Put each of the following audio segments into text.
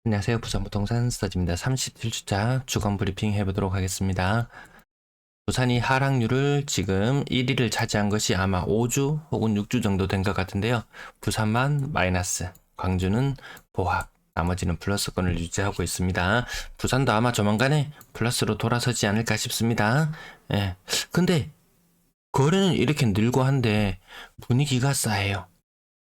안녕하세요. 부산부동산 스터디입니다. 37주차 주간 브리핑 해보도록 하겠습니다. 부산이 하락률을 지금 1위를 차지한 것이 아마 5주 혹은 6주 정도 된 것 같은데요. 부산만 마이너스, 광주는 보합, 나머지는 플러스권을 유지하고 있습니다. 부산도 아마 조만간에 플러스로 돌아서지 않을까 싶습니다. 예. 근데 거래는 이렇게 늘고 한데 분위기가 싸해요.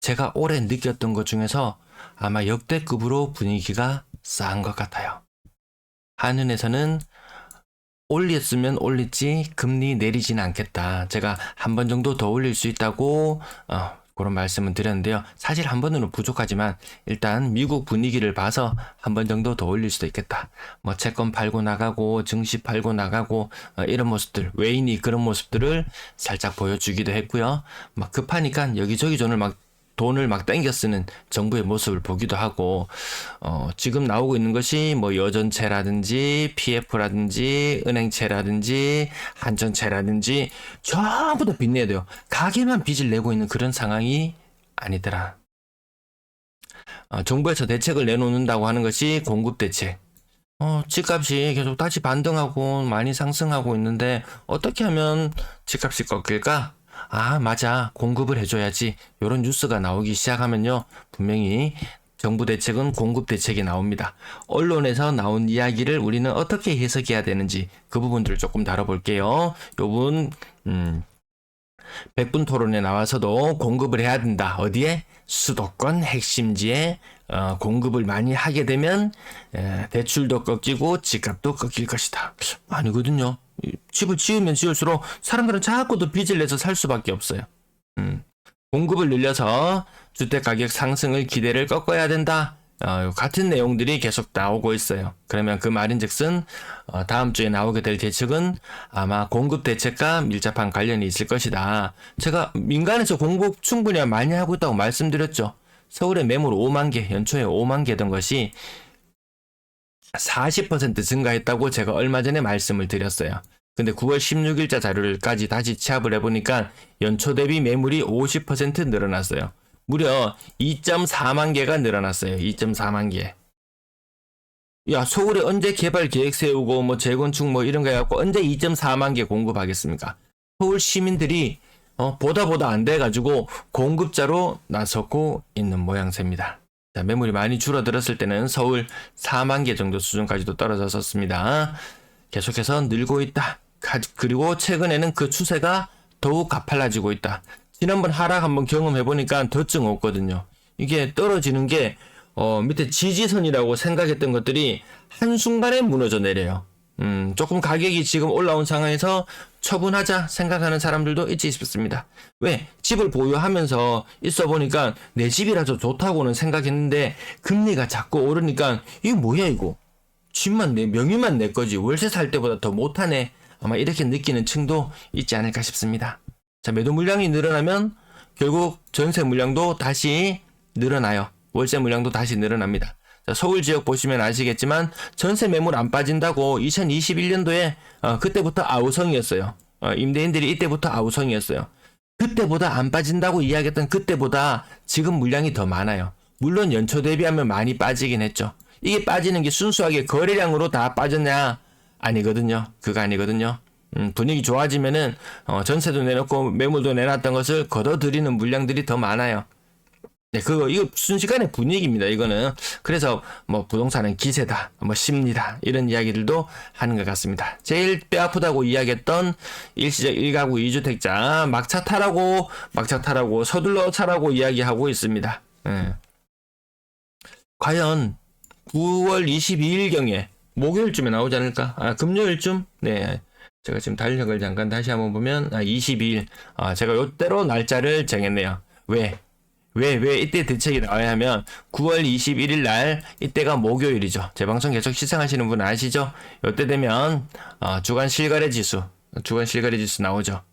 제가 올해 느꼈던 것 중에서 아마 역대급으로 분위기가 싸한 것 같아요. 한은에서는 올렸으면 올렸지 금리 내리지는 않겠다. 제가 한 번 정도 더 올릴 수 있다고 그런 말씀을 드렸는데요. 사실 한 번으로 부족하지만 일단 미국 분위기를 봐서 한 번 정도 더 올릴 수도 있겠다. 뭐 채권 팔고 나가고 증시 팔고 나가고 이런 모습들, 외인이 그런 모습들을 살짝 보여주기도 했고요. 막 급하니까 여기저기 돈을 막 땡겨 쓰는 정부의 모습을 보기도 하고, 지금 나오고 있는 것이 뭐 여전채라든지 PF라든지 은행채라든지 한전채라든지 전부 다 빚내야 돼요. 가게만 빚을 내고 있는 그런 상황이 아니더라. 정부에서 대책을 내놓는다고 하는 것이 공급 대책. 집값이 계속 다시 반등하고 많이 상승하고 있는데 어떻게 하면 집값이 꺾일까? 아, 맞아. 공급을 해줘야지. 이런 뉴스가 나오기 시작하면요. 분명히 정부 대책은 공급 대책이 나옵니다. 언론에서 나온 이야기를 우리는 어떻게 해석해야 되는지 그 부분들을 조금 다뤄볼게요. 요분, 100분 토론에 나와서도 공급을 해야 된다. 어디에? 수도권 핵심지에 공급을 많이 하게 되면 대출도 꺾이고 집값도 꺾일 것이다. 아니거든요. 집을 지으면 지을수록 사람들은 자꾸 더 빚을 내서 살 수밖에 없어요. 공급을 늘려서 주택가격 상승을 기대를 꺾어야 된다. 같은 내용들이 계속 나오고 있어요. 그러면 그 말인즉슨 다음 주에 나오게 될 대책은 아마 공급 대책과 밀접한 관련이 있을 것이다. 제가 민간에서 공급 충분히 많이 하고 있다고 말씀드렸죠. 서울의 매물 5만 개, 연초에 5만 개던 것이 40% 증가했다고 제가 얼마 전에 말씀을 드렸어요. 근데 9월 16일자 자료를까지 다시 취합을 해보니까 연초 대비 매물이 50% 늘어났어요. 무려 2.4만 개가 늘어났어요. 2.4만 개. 야, 서울에 언제 개발 계획 세우고 뭐 재건축 뭐 이런 거 해갖고 언제 2.4만 개 공급하겠습니까? 서울 시민들이 보다 안 돼가지고 공급자로 나섰고 있는 모양새입니다. 자, 매물이 많이 줄어들었을 때는 서울 4만 개 정도 수준까지도 떨어졌었습니다. 계속해서 늘고 있다. 그리고 최근에는 그 추세가 더욱 가팔라지고 있다. 지난번 하락 한번 경험해보니까 더 증없거든요. 이게 떨어지는 게 밑에 지지선이라고 생각했던 것들이 한순간에 무너져 내려요. 조금 가격이 지금 올라온 상황에서 처분하자 생각하는 사람들도 있지 싶습니다. 왜? 집을 보유하면서 있어 보니까 내 집이라서 좋다고는 생각했는데 금리가 자꾸 오르니까 이게 뭐야 이거? 집만 명의만 내 거지 월세 살 때보다 더 못하네. 아마 이렇게 느끼는 층도 있지 않을까 싶습니다. 자, 매도 물량이 늘어나면 결국 전세 물량도 다시 늘어나요. 월세 물량도 다시 늘어납니다. 자, 서울 지역 보시면 아시겠지만 전세 매물 안 빠진다고 2021년도에 그때부터 아우성이었어요. 임대인들이 이때부터 아우성이었어요. 그때보다 안 빠진다고 이야기했던 그때보다 지금 물량이 더 많아요. 물론 연초 대비하면 많이 빠지긴 했죠. 이게 빠지는 게 순수하게 거래량으로 다 빠졌냐? 아니거든요. 그거 아니거든요. 분위기 좋아지면은 전세도 내놓고 매물도 내놨던 것을 걷어들이는 물량들이 더 많아요. 네, 이거 순식간의 분위기입니다. 이거는. 그래서 뭐 부동산은 기세다, 뭐 심리다 이런 이야기들도 하는 것 같습니다. 제일 뼈 아프다고 이야기했던 일시적 1가구 2주택자 막차 타라고 서둘러 차라고 이야기하고 있습니다. 과연 9월 22일경에 목요일쯤에 나오지 않을까? 금요일쯤? 네. 제가 지금 달력을 잠깐 다시 한번 보면 22일. 제가 요때로 날짜를 정했네요. 왜 이때 대책이 나와야 하면 9월 21일 날 이때가 목요일이죠. 제 방송 계속 시청하시는 분 아시죠? 요때 되면 주간 실거래 지수 나오죠.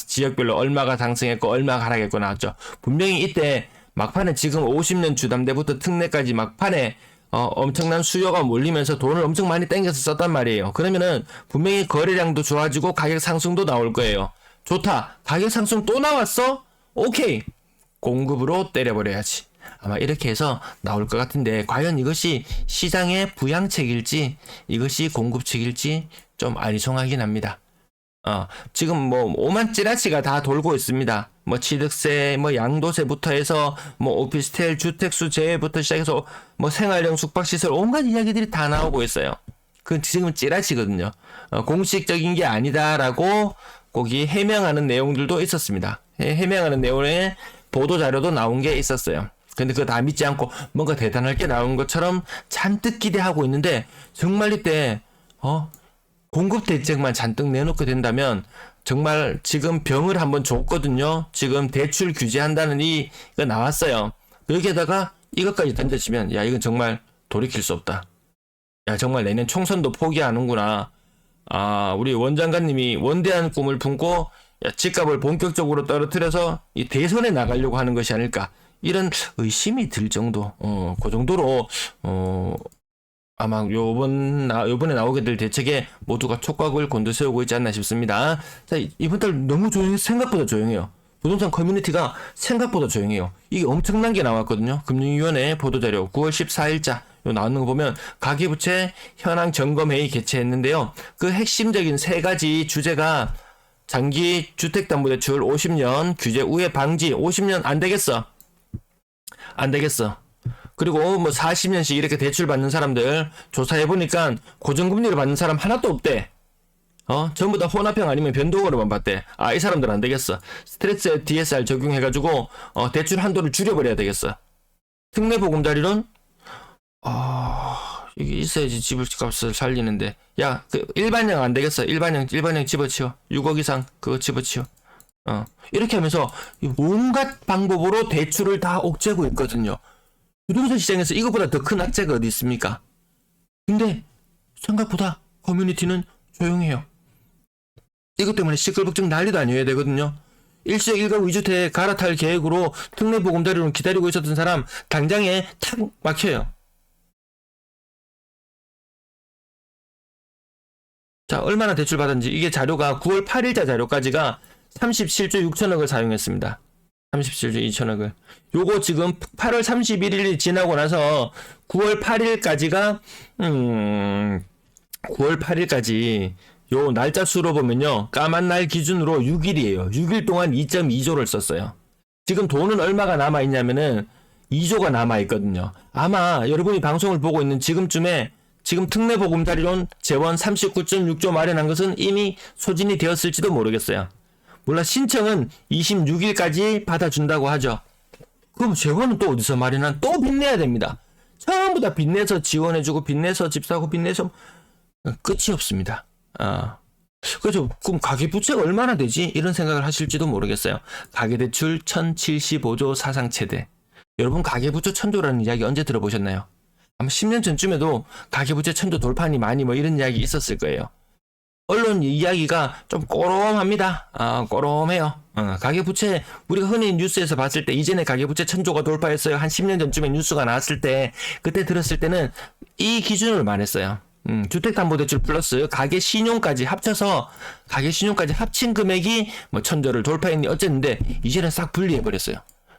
지역별로 얼마가 상승했고 얼마가 하락했고 나왔죠. 분명히 이때 막판에 지금 50년 주담대부터 특례까지 막판에 엄청난 수요가 몰리면서 돈을 엄청 많이 땡겨서 썼단 말이에요. 그러면은 분명히 거래량도 좋아지고 가격 상승도 나올 거예요. 좋다. 가격 상승 또 나왔어? 오케이. 공급으로 때려버려야지. 아마 이렇게 해서 나올 것 같은데 과연 이것이 시장의 부양책일지 이것이 공급책일지 좀 아리송하긴 합니다. 지금 뭐 오만 찌라시가 다 돌고 있습니다. 뭐 취득세, 뭐 양도세부터 해서 뭐 오피스텔 주택수 제외부터 시작해서 뭐 생활형 숙박시설 온갖 이야기들이 다 나오고 있어요. 그건 지금 찌라시거든요. 공식적인 게 아니다라고 거기 해명하는 내용들도 있었습니다. 해명하는 내용에 보도 자료도 나온 게 있었어요. 근데 그거 다 믿지 않고 뭔가 대단할 게 나온 것처럼 잔뜩 기대하고 있는데 정말 이때 공급 대책만 잔뜩 내놓게 된다면 정말 지금 병을 한번 줬거든요. 지금 대출 규제한다는 이거 나왔어요. 여기에다가 이것까지 던져지면 야 이건 정말 돌이킬 수 없다. 야 정말 내년 총선도 포기하는구나. 우리 원장관님이 원대한 꿈을 품고 집값을 본격적으로 떨어뜨려서 이 대선에 나가려고 하는 것이 아닐까. 이런 의심이 들 정도. 그 정도로 아마 요번에 나오게 될 대책에 모두가 촉각을 곤두세우고 있지 않나 싶습니다. 자, 이번 달 너무 생각보다 조용해요. 부동산 커뮤니티가 생각보다 조용해요. 이게 엄청난 게 나왔거든요. 금융위원회 보도자료 9월 14일자 나오는 거 보면 가계부채 현황 점검회의 개최했는데요. 그 핵심적인 세 가지 주제가 장기 주택담보대출 50년 규제 우회 방지 50년 안 되겠어. 그리고 뭐 40년씩 이렇게 대출 받는 사람들 조사해보니까 고정금리를 받는 사람 하나도 없대. 전부 다 혼합형 아니면 변동으로만 받대. 이 사람들 안 되겠어. 스트레스 DSR 적용해가지고 대출 한도를 줄여버려야 되겠어. 특례보금자리론 이게 있어야지 집값을 살리는데 야 그 일반형 안 되겠어. 일반형 집어치워. 6억 이상 그거 집어치워. 이렇게 하면서 온갖 방법으로 대출을 다 옥죄고 있거든요. 부동산 시장에서 이것보다 더 큰 악재가 어디 있습니까? 근데 생각보다 커뮤니티는 조용해요. 이것 때문에 시끌벅적 난리도 아니어야 되거든요. 일시적 1가구 2주택 갈아탈 계획으로 특례보금자리론 기다리고 있었던 사람 당장에 탁 막혀요. 자, 얼마나 대출 받았는지 이게 자료가 9월 8일자 자료까지가 37조 6천억을 사용했습니다. 37조 2천억을. 요거 지금 8월 31일이 지나고 나서 9월 8일까지가 9월 8일까지 요 날짜 수로 보면요. 까만 날 기준으로 6일이에요. 6일 동안 2.2조를 썼어요. 지금 돈은 얼마가 남아 있냐면은 2조가 남아 있거든요. 아마 여러분이 방송을 보고 있는 지금쯤에 지금 특례보금자리론 재원 39.6조 마련한 것은 이미 소진이 되었을지도 모르겠어요. 물론 신청은 26일까지 받아준다고 하죠. 그럼 재원은 또 어디서 마련한? 또 빚내야 됩니다. 전부 다 빚내서 지원해주고 빚내서 집 사고 빚내서 끝이 없습니다. 그래서 그럼 가계부채가 얼마나 되지? 이런 생각을 하실지도 모르겠어요. 가계대출 1075조 사상 최대. 여러분 가계부채 1000조라는 이야기 언제 들어보셨나요? 아마 10년 전쯤에도 가계부채 1000조 돌파니 많이 뭐 이런 이야기 있었을 거예요. 언론 이야기가 좀 꼬롬합니다. 꼬롬해요. 가계부채 우리가 흔히 뉴스에서 봤을 때 이전에 가계부채 1000조가 돌파했어요. 한 10년 전쯤에 뉴스가 나왔을 때 그때 들었을 때는 이 기준을 말했어요. 주택담보대출 플러스 가계신용까지 합쳐서 가계신용까지 합친 금액이 뭐 1000조를 돌파했니 어쨌는데 이제는 싹 분리해버렸어요.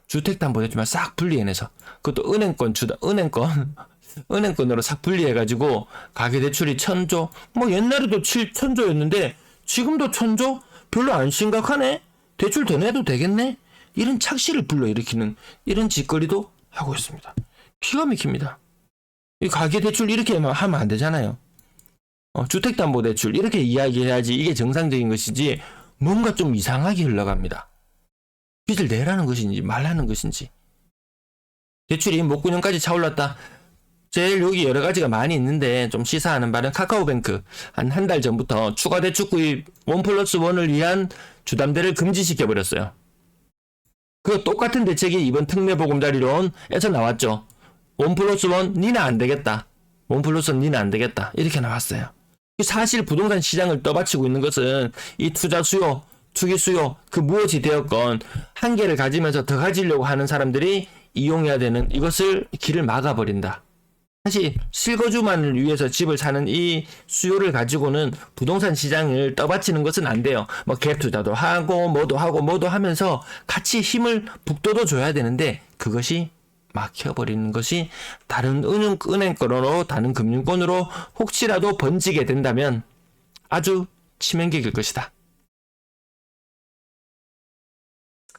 주택담보대출만 싹 분리해내서 그것도 은행권으로 싹 분리해가지고 가계대출이 1000조 뭐 옛날에도 1000조였는데 지금도 1000조? 별로 안 심각하네? 대출 더 내도 되겠네? 이런 착시를 불러일으키는 이런 짓거리도 하고 있습니다. 기가 막힙니다. 이 가계대출 이렇게 하면 안 되잖아요. 주택담보대출 이렇게 이야기해야지 이게 정상적인 것이지 뭔가 좀 이상하게 흘러갑니다. 빚을 내라는 것인지 말라는 것인지. 대출이 목구녕까지 차올랐다. 제일 여기 여러 가지가 많이 있는데 좀 시사하는 바는 카카오뱅크 한 달 전부터 추가 대출 구입 1+1을 위한 주담대를 금지시켜버렸어요. 그 똑같은 대책이 이번 특례보금자리론에서 나왔죠. 1+1 니는 안 되겠다. 1+1 니는 안 되겠다. 이렇게 나왔어요. 사실 부동산 시장을 떠받치고 있는 것은 이 투자 수요, 투기 수요, 그 무엇이 되었건 한계를 가지면서 더 가지려고 하는 사람들이 이용해야 되는 이것을 길을 막아버린다. 사실 실거주만을 위해서 집을 사는 이 수요를 가지고는 부동산 시장을 떠받치는 것은 안 돼요. 뭐 갭 투자도 하고 뭐도 하면서 같이 힘을 북돋워 줘야 되는데 그것이 막혀버리는 것이 다른 은행권으로 다른 금융권으로 혹시라도 번지게 된다면 아주 치명적일 것이다.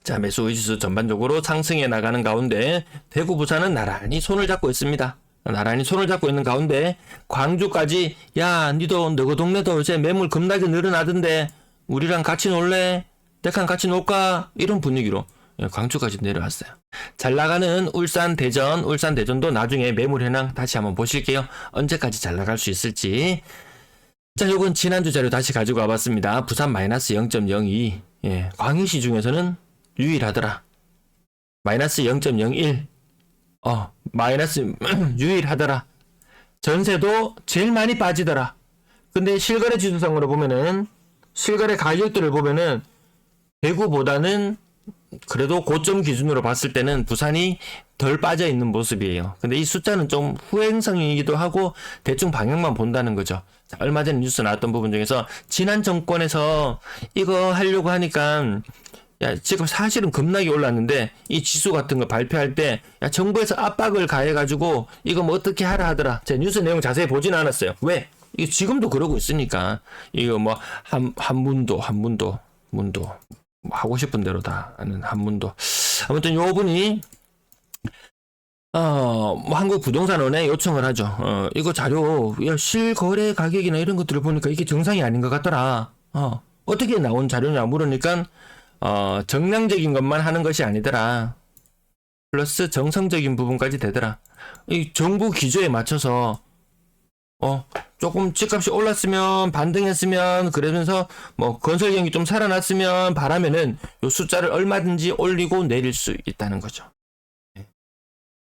자, 매수 의지수 전반적으로 상승해 나가는 가운데 대구 부산은 나란히 손을 잡고 있습니다. 나란히 손을 잡고 있는 가운데 광주까지 야 니도 너그 동네도 요새 매물 겁나게 늘어나던데 우리랑 같이 놀래? 내랑 같이 놀까? 이런 분위기로 광주까지 내려왔어요. 잘 나가는 울산 대전도 나중에 매물 현황 다시 한번 보실게요. 언제까지 잘 나갈 수 있을지. 자, 요건 지난주 자료 다시 가지고 와봤습니다. 부산 마이너스 0.02. 예, 광역시 중에서는 유일하더라. 마이너스 0.01. 마이너스 유일하더라. 전세도 제일 많이 빠지더라. 근데 실거래 지수상으로 보면은 실거래 가격들을 보면은 대구보다는 그래도 고점 기준으로 봤을 때는 부산이 덜 빠져 있는 모습이에요. 근데 이 숫자는 좀 후행성이기도 하고 대충 방향만 본다는 거죠. 자, 얼마 전에 뉴스 나왔던 부분 중에서 지난 정권에서 이거 하려고 하니까 야, 지금 사실은 겁나게 올랐는데 이 지수 같은 거 발표할 때 야, 정부에서 압박을 가해가지고 이거 뭐 어떻게 하라 하더라. 제가 뉴스 내용 자세히 보진 않았어요. 왜? 이거 지금도 그러고 있으니까 이거 뭐 한문도 뭐 하고 싶은 대로 다 하는 한문도. 아무튼 요 분이 뭐 한국부동산원에 요청을 하죠. 이거 자료 실거래 가격이나 이런 것들을 보니까 이게 정상이 아닌 것 같더라. 어떻게 나온 자료냐 물으니까 정량적인 것만 하는 것이 아니더라. 플러스 정성적인 부분까지 되더라. 이 정부 기조에 맞춰서 조금 집값이 올랐으면 반등했으면 그러면서 뭐 건설 경기 좀 살아났으면 바라면은 요 숫자를 얼마든지 올리고 내릴 수 있다는 거죠.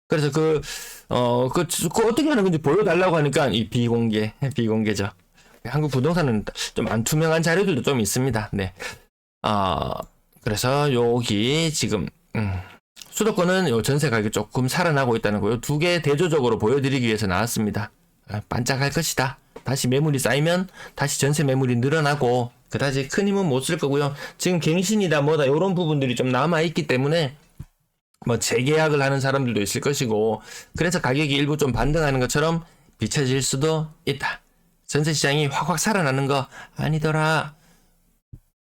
그래서 그 어떻게 하는 건지 보여달라고 하니까 이 비공개죠. 한국 부동산은 좀 안 투명한 자료들도 좀 있습니다. 네. 그래서 여기 지금 수도권은 요 전세 가격이 조금 살아나고 있다는 거요. 두 개 대조적으로 보여드리기 위해서 나왔습니다. 반짝할 것이다. 다시 매물이 쌓이면 다시 전세 매물이 늘어나고 그다지 큰 힘은 못 쓸 거고요. 지금 갱신이다 뭐다 이런 부분들이 좀 남아 있기 때문에 뭐 재계약을 하는 사람들도 있을 것이고 그래서 가격이 일부 좀 반등하는 것처럼 비춰질 수도 있다. 전세 시장이 확확 살아나는 거 아니더라.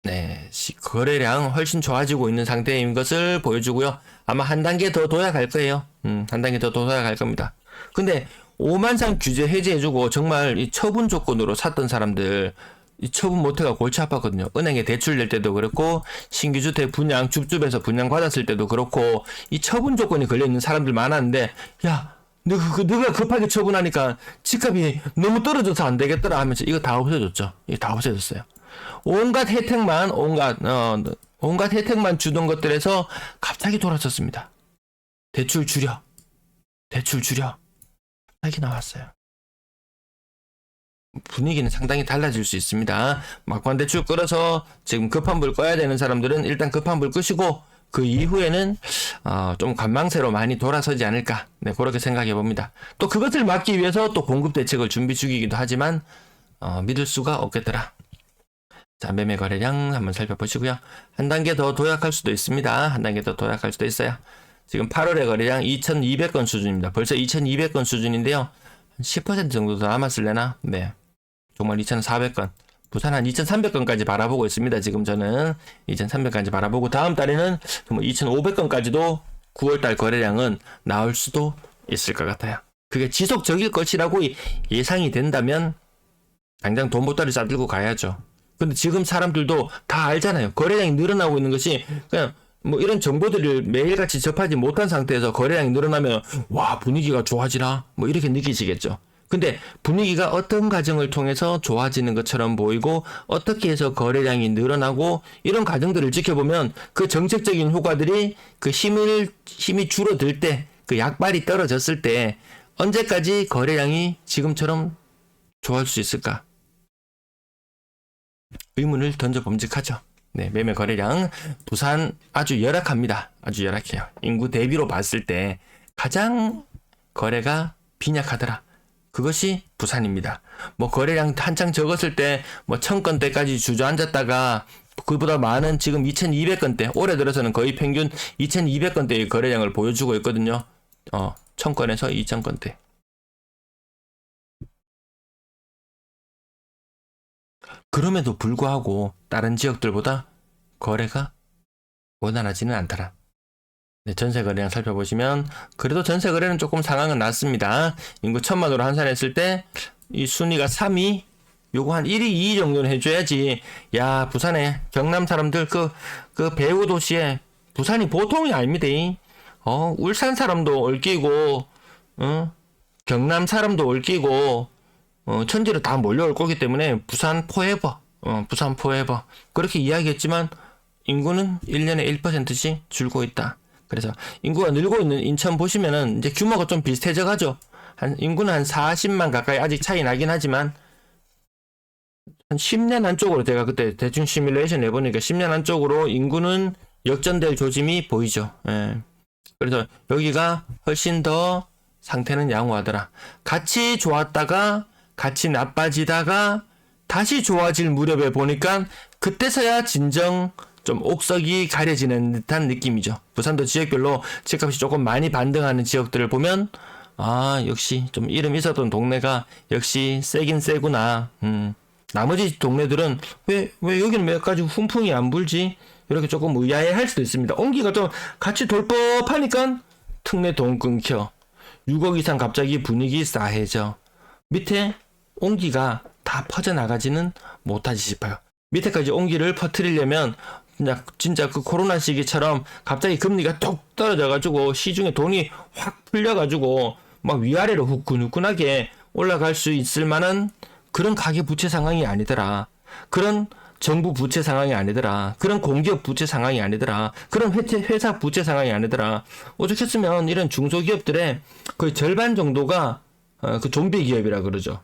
네, 거래량 훨씬 좋아지고 있는 상태인 것을 보여주고요. 아마 한 단계 더 도약할 거예요. 한 단계 더 도약할 겁니다. 근데 5만상 규제 해제해주고 정말 이 처분 조건으로 샀던 사람들 이 처분 못해가 골치 아팠거든요. 은행에 대출 낼 때도 그렇고 신규 주택 분양 줍줍에서 분양 받았을 때도 그렇고 이 처분 조건이 걸려있는 사람들 많았는데 야 너가 급하게 처분하니까 집값이 너무 떨어져서 안 되겠더라 하면서 이거 다 없어졌죠. 이거 다 없어졌어요. 온갖 혜택만 주던 것들에서 갑자기 돌아섰습니다. 대출 줄여 이렇게 나왔어요. 분위기는 상당히 달라질 수 있습니다. 막판 대출 끌어서 지금 급한 불 꺼야 되는 사람들은 일단 급한 불 끄시고 그 이후에는 좀 관망세로 많이 돌아서지 않을까. 네, 그렇게 생각해 봅니다. 또 그것을 막기 위해서 또 공급 대책을 준비 중이기도 하지만 믿을 수가 없겠더라. 자, 매매 거래량 한번 살펴보시고요. 한 단계 더 도약할 수도 있습니다. 한 단계 더 도약할 수도 있어요. 지금 8월의 거래량 2,200건 수준입니다. 벌써 2,200건 수준인데요. 10% 정도 더 남았을래나? 네. 정말 2,400건. 부산 한 2,300건까지 바라보고 있습니다. 지금 저는 2,300건까지 바라보고 다음 달에는 정말 2,500건까지도 9월달 거래량은 나올 수도 있을 것 같아요. 그게 지속적일 것이라고 예상이 된다면 당장 돈 보따리 싸들고 가야죠. 근데 지금 사람들도 다 알잖아요. 거래량이 늘어나고 있는 것이 그냥 뭐 이런 정보들을 매일같이 접하지 못한 상태에서 거래량이 늘어나면 와 분위기가 좋아지나 뭐 이렇게 느끼시겠죠. 근데 분위기가 어떤 과정을 통해서 좋아지는 것처럼 보이고 어떻게 해서 거래량이 늘어나고 이런 과정들을 지켜보면 그 정책적인 효과들이 그 힘이 줄어들 때 그 약발이 떨어졌을 때 언제까지 거래량이 지금처럼 좋아질 수 있을까? 의문을 던져 범직하죠. 네, 매매 거래량 부산 아주 열악합니다. 아주 열악해요. 인구 대비로 봤을 때 가장 거래가 빈약하더라. 그것이 부산입니다. 뭐 거래량 한창 적었을 때 뭐 1,000건대까지 주저앉았다가 그보다 많은 지금 2,200건대 올해 들어서는 거의 평균 2,200건대의 거래량을 보여주고 있거든요. 1000건에서 2000건대. 그럼에도 불구하고 다른 지역들보다 거래가 원활하지는 않더라. 네, 전세 거래량 살펴보시면 그래도 전세 거래는 조금 상황은 낮습니다. 인구 1000만으로 환산했을 때 이 순위가 3위, 요거 한 1위, 2위 정도는 해줘야지. 야, 부산에 경남 사람들 그 배후 도시에 부산이 보통이 아닙니다. 울산 사람도 얽히고, 경남 사람도 얽히고, 천지로 다 몰려올 거기 때문에 부산 포에버, 부산 포에버 그렇게 이야기했지만 인구는 1년에 1%씩 줄고 있다. 그래서 인구가 늘고 있는 인천 보시면은 이제 규모가 좀 비슷해져 가죠. 인구는 한 40만 가까이 아직 차이 나긴 하지만 한 10년 안쪽으로 제가 그때 대충 시뮬레이션 해보니까 10년 안쪽으로 인구는 역전될 조짐이 보이죠. 예. 그래서 여기가 훨씬 더 상태는 양호하더라. 같이 좋았다가 같이 나빠지다가 다시 좋아질 무렵에 보니까 그때서야 진정 좀 옥석이 가려지는 듯한 느낌이죠. 부산도 지역별로 집값이 조금 많이 반등하는 지역들을 보면 역시 좀 이름 있었던 동네가 역시 세긴 세구나. 나머지 동네들은 왜 여기는 몇 가지 훈풍이 안 불지? 이렇게 조금 의아해 할 수도 있습니다. 온기가 좀 같이 돌 법하니까 특례 돈 끊겨. 6억 이상 갑자기 분위기 싸해져. 밑에 온기가 다 퍼져나가지는 못하지 싶어요. 밑에까지 온기를 퍼뜨리려면 진짜 그 코로나 시기처럼 갑자기 금리가 뚝 떨어져가지고 시중에 돈이 확 풀려가지고 막 위아래로 후끈후끈하게 올라갈 수 있을 만한 그런 가계부채 상황이 아니더라. 그런 정부 부채 상황이 아니더라. 그런 공기업 부채 상황이 아니더라. 그런 회사 부채 상황이 아니더라. 오죽했으면 이런 중소기업들의 거의 절반 정도가 그 좀비 기업이라 그러죠.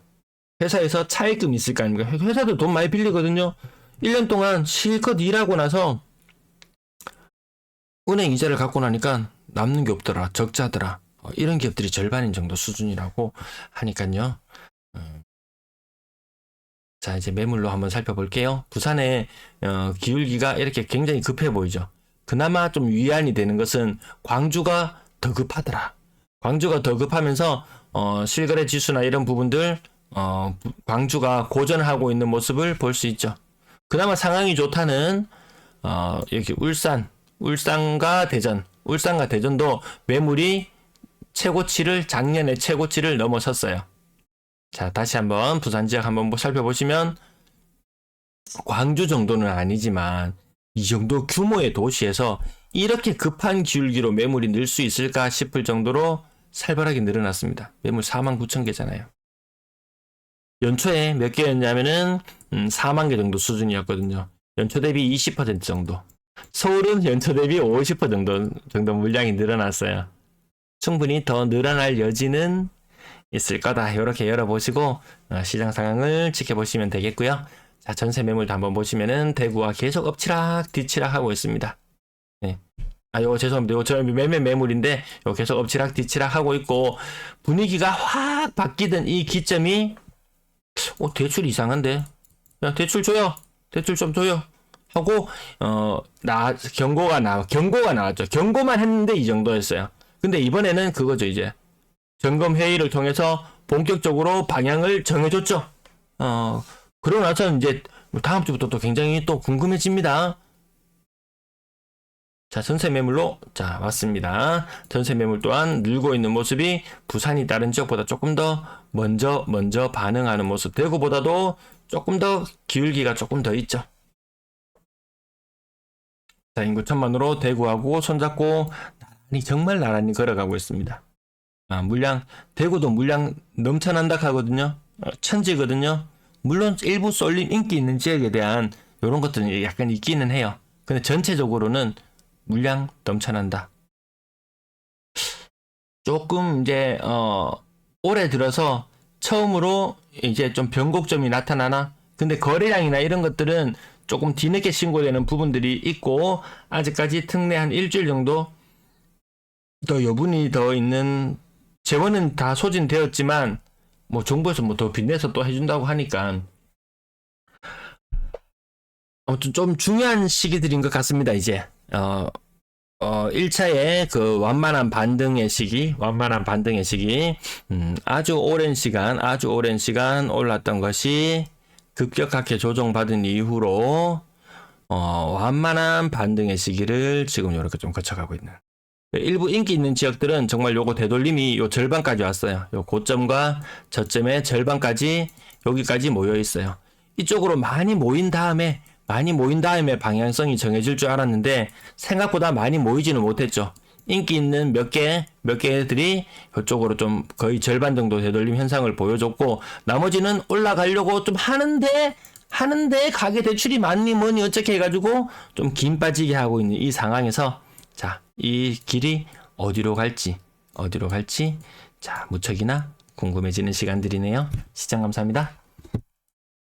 회사에서 차입금 있을 거 아닙니까? 회사도 돈 많이 빌리거든요. 1년 동안 실컷 일하고 나서 은행 이자를 갖고 나니까 남는 게 없더라. 적자더라. 이런 기업들이 절반인 정도 수준이라고 하니까요. 자, 이제 매물로 한번 살펴볼게요. 부산의 기울기가 이렇게 굉장히 급해 보이죠. 그나마 좀 위안이 되는 것은 광주가 더 급하더라. 광주가 더 급하면서 실거래 지수나 이런 부분들 광주가 고전하고 있는 모습을 볼 수 있죠. 그나마 상황이 좋다는 여기 울산과 대전도 매물이 작년에 최고치를 넘어섰어요. 자, 다시 한번 부산 지역 한번 살펴보시면 광주 정도는 아니지만 이 정도 규모의 도시에서 이렇게 급한 기울기로 매물이 늘 수 있을까 싶을 정도로 살벌하게 늘어났습니다. 매물 49,000개잖아요. 연초에 몇 개였냐면은 4만 개 정도 수준이었거든요. 연초 대비 20% 정도. 서울은 연초 대비 50% 정도 물량이 늘어났어요. 충분히 더 늘어날 여지는 있을 거다. 이렇게 열어보시고 시장 상황을 지켜보시면 되겠고요. 자, 전세 매물도 한번 보시면은 대구와 계속 엎치락 뒤치락 하고 있습니다. 네. 요거 죄송합니다. 요거 저 매물인데 요거 계속 엎치락 뒤치락 하고 있고 분위기가 확 바뀌던 이 기점이 대출 이상한데? 야, 대출 줘요. 대출 좀 줘요. 하고 경고가 나왔죠. 경고만 했는데 이 정도였어요. 근데 이번에는 그거죠, 이제. 점검 회의를 통해서 본격적으로 방향을 정해줬죠. 그러고 나서 이제 다음 주부터 또 굉장히 또 궁금해집니다. 자, 전세 매물로 왔습니다. 전세 매물 또한 늘고 있는 모습이 부산이 다른 지역보다 조금 더 먼저 반응하는 모습. 대구보다도 조금 더 기울기가 조금 더 있죠. 자, 인구 1000만으로 대구하고 손잡고 정말 나란히 걸어가고 있습니다. 대구도 물량 넘쳐난다 하거든요. 천지거든요. 물론 일부 쏠림 인기 있는 지역에 대한 이런 것들은 약간 있기는 해요. 근데 전체적으로는 물량 넘쳐난다. 조금 이제 올해 들어서 처음으로 이제 좀 변곡점이 나타나나? 근데 거래량이나 이런 것들은 조금 뒤늦게 신고되는 부분들이 있고 아직까지 특례 한 일주일 정도 더 여분이 더 있는 재원은 다 소진되었지만 정부에서 더 빚내서 또 해준다고 하니까 아무튼 좀 중요한 시기들인 것 같습니다. 이제 1차의 그 완만한 반등의 시기, 아주 오랜 시간 올랐던 것이 급격하게 조정받은 이후로, 완만한 반등의 시기를 지금 이렇게 좀 거쳐가고 있는. 일부 인기 있는 지역들은 정말 요거 되돌림이 요 절반까지 왔어요. 요 고점과 저점의 절반까지 여기까지 모여 있어요. 이쪽으로 많이 모인 다음에 방향성이 정해질 줄 알았는데 생각보다 많이 모이지는 못했죠. 인기 있는 몇 개들이 이쪽으로 좀 거의 절반 정도 되돌림 현상을 보여줬고, 나머지는 올라가려고 좀 하는데 가계 대출이 많니 뭐니 어떻게 해가지고 좀 긴 빠지게 하고 있는 이 상황에서, 자, 이 길이 어디로 갈지 자, 무척이나 궁금해지는 시간들이네요. 시청 감사합니다.